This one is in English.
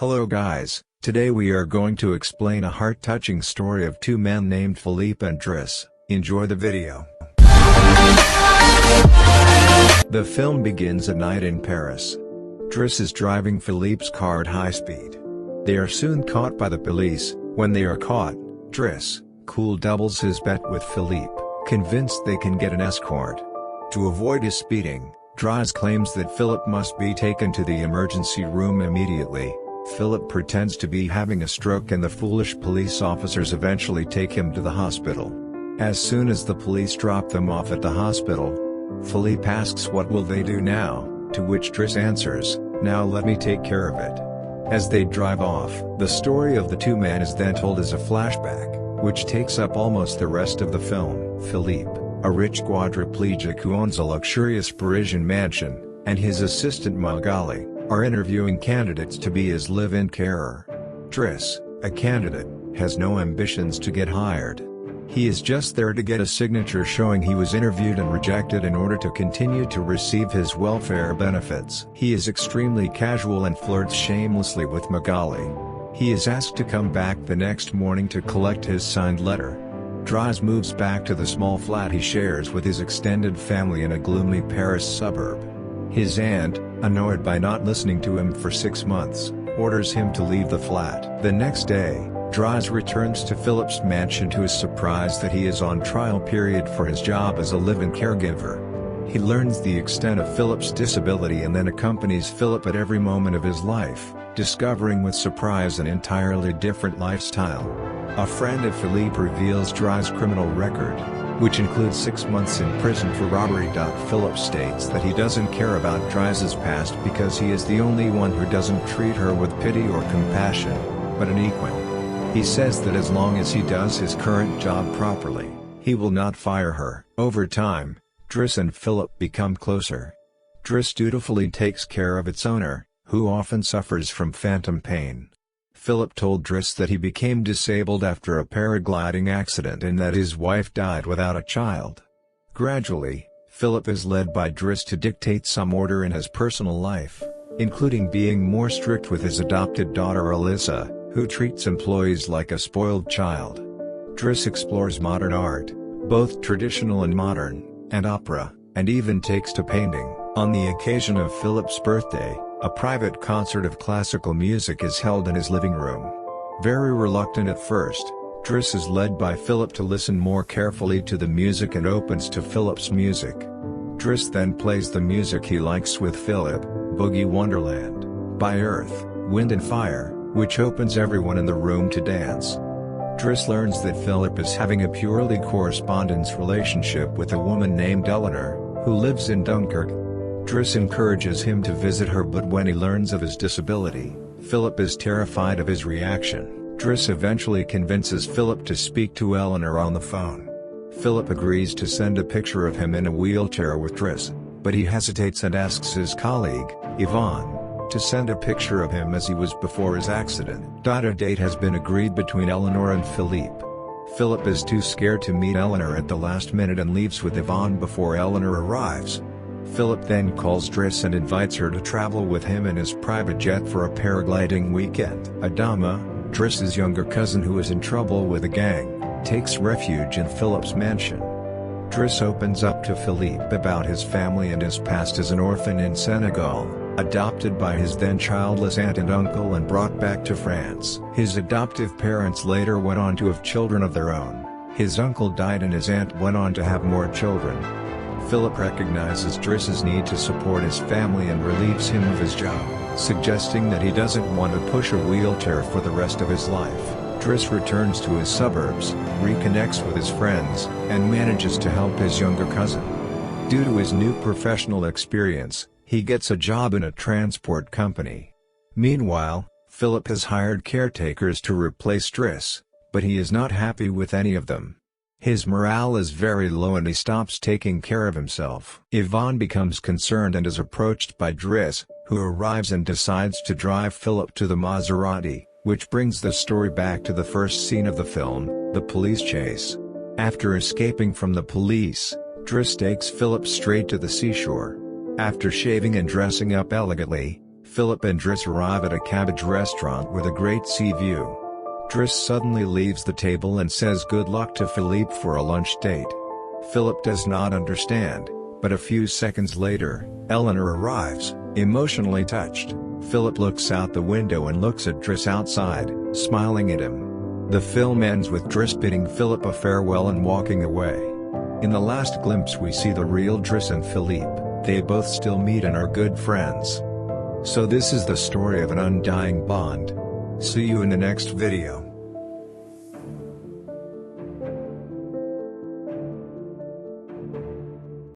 Hello guys, today we are going to explain a heart-touching story of two men named Philippe and Driss. Enjoy the video. The film begins at night in Paris. Driss is driving Philippe's car at high speed. They are soon caught by the police. When they are caught, Driss, cool, doubles his bet with Philippe, convinced they can get an escort. To avoid his speeding, Driss claims that Philippe must be taken to the emergency room immediately. Philippe pretends to be having a stroke and the foolish police officers eventually take him to the hospital. As soon as the police drop them off at the hospital, Philippe asks what will they do now, to which Driss answers, "Now let me take care of it." As they drive off, the story of the two men is then told as a flashback, which takes up almost the rest of the film. Philippe, a rich quadriplegic who owns a luxurious Parisian mansion, and his assistant Magali, are interviewing candidates to be his live-in carer. Driss, a candidate, has no ambitions to get hired. He is just there to get a signature showing he was interviewed and rejected in order to continue to receive his welfare benefits. He is extremely casual and flirts shamelessly with Magali. He is asked to come back the next morning to collect his signed letter. Driss moves back to the small flat he shares with his extended family in a gloomy Paris suburb. His aunt, annoyed by not listening to him for 6 months, orders him to leave the flat. The next day, Driss returns to Philippe's mansion to his surprise that he is on trial period for his job as a live-in caregiver. He learns the extent of Philippe's disability and then accompanies Philippe at every moment of his life, discovering with surprise an entirely different lifestyle. A friend of Philippe reveals Driss' criminal record, which includes 6 months in prison for robbery. Philippe states that he doesn't care about Driss's past because he is the only one who doesn't treat her with pity or compassion, but an equal. He says that as long as he does his current job properly, he will not fire her. Over time, Driss and Philippe become closer. Driss dutifully takes care of its owner, who often suffers from phantom pain. Philippe told Driss that he became disabled after a paragliding accident and that his wife died without a child. Gradually, Philippe is led by Driss to dictate some order in his personal life, including being more strict with his adopted daughter Alyssa, who treats employees like a spoiled child. Driss explores modern art, both traditional and modern, and opera, and even takes to painting. On the occasion of Philippe's birthday, a private concert of classical music is held in his living room. Very reluctant at first, Driss is led by Philippe to listen more carefully to the music and opens to Philippe's music. Driss then plays the music he likes with Philippe, Boogie Wonderland, by Earth, Wind and Fire, which opens everyone in the room to dance. Driss learns that Philippe is having a purely correspondence relationship with a woman named Eleanor, who lives in Dunkirk. Driss encourages him to visit her, but when he learns of his disability, Philippe is terrified of his reaction. Driss eventually convinces Philippe to speak to Eleanor on the phone. Philippe agrees to send a picture of him in a wheelchair with Driss, but he hesitates and asks his colleague, Yvonne, to send a picture of him as he was before his accident. A date has been agreed between Eleanor and Philippe. Philippe is too scared to meet Eleanor at the last minute and leaves with Yvonne before Eleanor arrives. Philippe then calls Driss and invites her to travel with him in his private jet for a paragliding weekend. Adama, Driss's younger cousin who is in trouble with a gang, takes refuge in Philippe's mansion. Driss opens up to Philippe about his family and his past as an orphan in Senegal, adopted by his then childless aunt and uncle and brought back to France. His adoptive parents later went on to have children of their own. His uncle died and his aunt went on to have more children. Philippe recognizes Driss's need to support his family and relieves him of his job, suggesting that he doesn't want to push a wheelchair for the rest of his life. Driss returns to his suburbs, reconnects with his friends, and manages to help his younger cousin. Due to his new professional experience, he gets a job in a transport company. Meanwhile, Philippe has hired caretakers to replace Driss, but he is not happy with any of them. His morale is very low and he stops taking care of himself. Yvonne becomes concerned and is approached by Driss, who arrives and decides to drive Philippe to the Maserati, which brings the story back to the first scene of the film, the police chase. After escaping from the police, Driss takes Philippe straight to the seashore. After shaving and dressing up elegantly, Philippe and Driss arrive at a cabbage restaurant with a great sea view. Driss suddenly leaves the table and says good luck to Philippe for a lunch date. Philippe does not understand, but a few seconds later, Eleanor arrives, emotionally touched. Philippe looks out the window and looks at Driss outside, smiling at him. The film ends with Driss bidding Philippe a farewell and walking away. In the last glimpse we see the real Driss and Philippe, they both still meet and are good friends. So this is the story of an undying bond. See you in the next video.